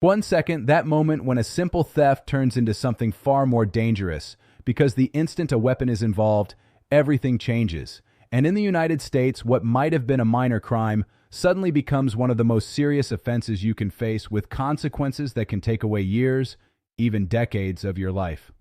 1 second, that moment when a simple theft turns into something far more dangerous, because the instant a weapon is involved, everything changes. And in the United States, what might have been a minor crime suddenly becomes one of the most serious offenses you can face, with consequences that can take away years, even decades of your life.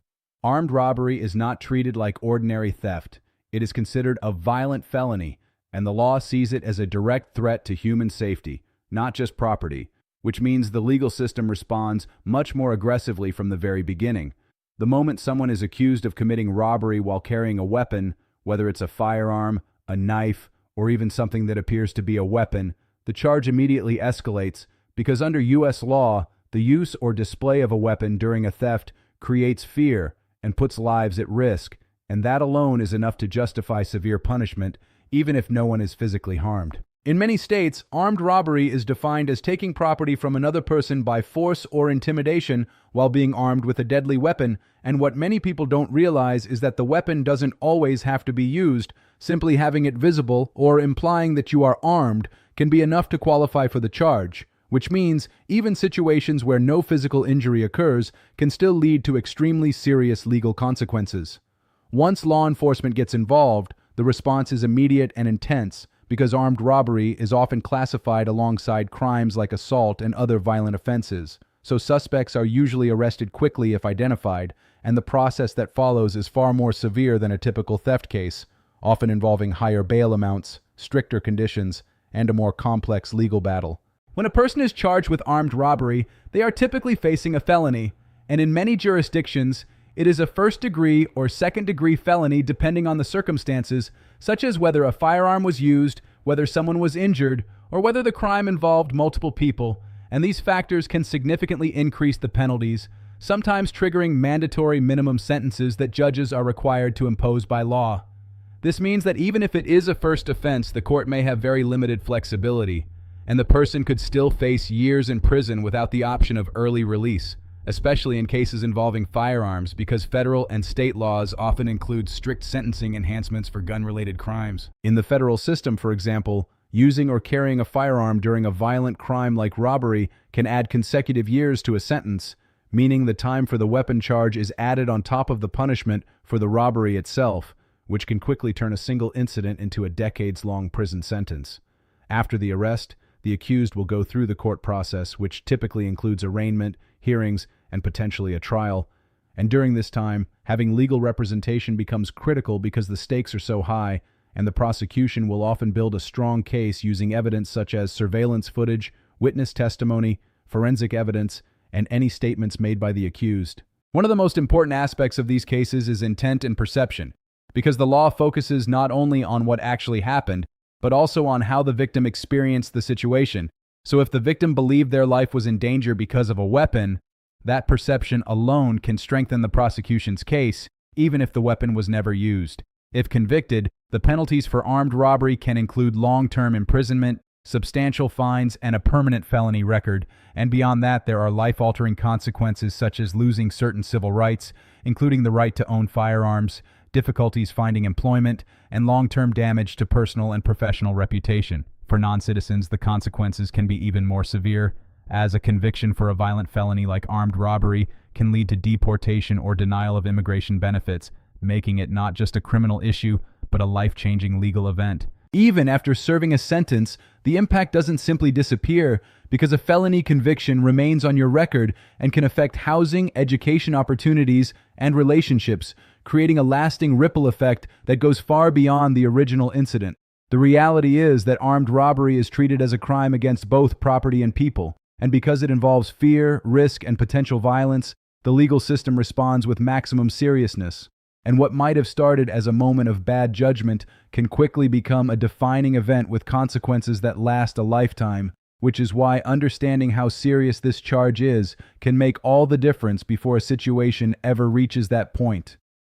Armed robbery is not treated like ordinary theft. It is considered a violent felony, and the law sees it as a direct threat to human safety, not just property, which means the legal system responds much more aggressively from the very beginning. The moment someone is accused of committing robbery while carrying a weapon, whether it's a firearm, a knife, or even something that appears to be a weapon, the charge immediately escalates, because under U.S. law, the use or display of a weapon during a theft creates fear and puts lives at risk, and that alone is enough to justify severe punishment, even if no one is physically harmed. In many states, armed robbery is defined as taking property from another person by force or intimidation while being armed with a deadly weapon, and what many people don't realize is that the weapon doesn't always have to be used. Simply having it visible or implying that you are armed can be enough to qualify for the charge, which means even situations where no physical injury occurs can still lead to extremely serious legal consequences. Once law enforcement gets involved, the response is immediate and intense, because armed robbery is often classified alongside crimes like assault and other violent offenses. So suspects are usually arrested quickly if identified, and the process that follows is far more severe than a typical theft case, often involving higher bail amounts, stricter conditions, and a more complex legal battle. When a person is charged with armed robbery, they are typically facing a felony, and in many jurisdictions, it is a first-degree or second-degree felony depending on the circumstances, such as whether a firearm was used, whether someone was injured, or whether the crime involved multiple people, and these factors can significantly increase the penalties, sometimes triggering mandatory minimum sentences that judges are required to impose by law. This means that even if it is a first offense, the court may have very limited flexibility, and the person could still face years in prison without the option of early release, especially in cases involving firearms, because federal and state laws often include strict sentencing enhancements for gun-related crimes. In the federal system, for example, using or carrying a firearm during a violent crime like robbery can add consecutive years to a sentence, meaning the time for the weapon charge is added on top of the punishment for the robbery itself, which can quickly turn a single incident into a decades-long prison sentence. After the arrest, the accused will go through the court process, which typically includes arraignment, hearings, and potentially a trial. And during this time, having legal representation becomes critical because the stakes are so high, and the prosecution will often build a strong case using evidence such as surveillance footage, witness testimony, forensic evidence, and any statements made by the accused. One of the most important aspects of these cases is intent and perception, because the law focuses not only on what actually happened, but also on how the victim experienced the situation. So if the victim believed their life was in danger because of a weapon, that perception alone can strengthen the prosecution's case, even if the weapon was never used. If convicted, the penalties for armed robbery can include long-term imprisonment, substantial fines, and a permanent felony record. And beyond that, there are life-altering consequences such as losing certain civil rights, including the right to own firearms, difficulties finding employment, and long-term damage to personal and professional reputation. For non-citizens, the consequences can be even more severe, as a conviction for a violent felony like armed robbery can lead to deportation or denial of immigration benefits, making it not just a criminal issue, but a life-changing legal event. Even after serving a sentence, the impact doesn't simply disappear, because a felony conviction remains on your record and can affect housing, education opportunities, and relationships, creating a lasting ripple effect that goes far beyond the original incident. The reality is that armed robbery is treated as a crime against both property and people, and because it involves fear, risk, and potential violence, the legal system responds with maximum seriousness. And what might have started as a moment of bad judgment can quickly become a defining event with consequences that last a lifetime, which is why understanding how serious this charge is can make all the difference before a situation ever reaches that point.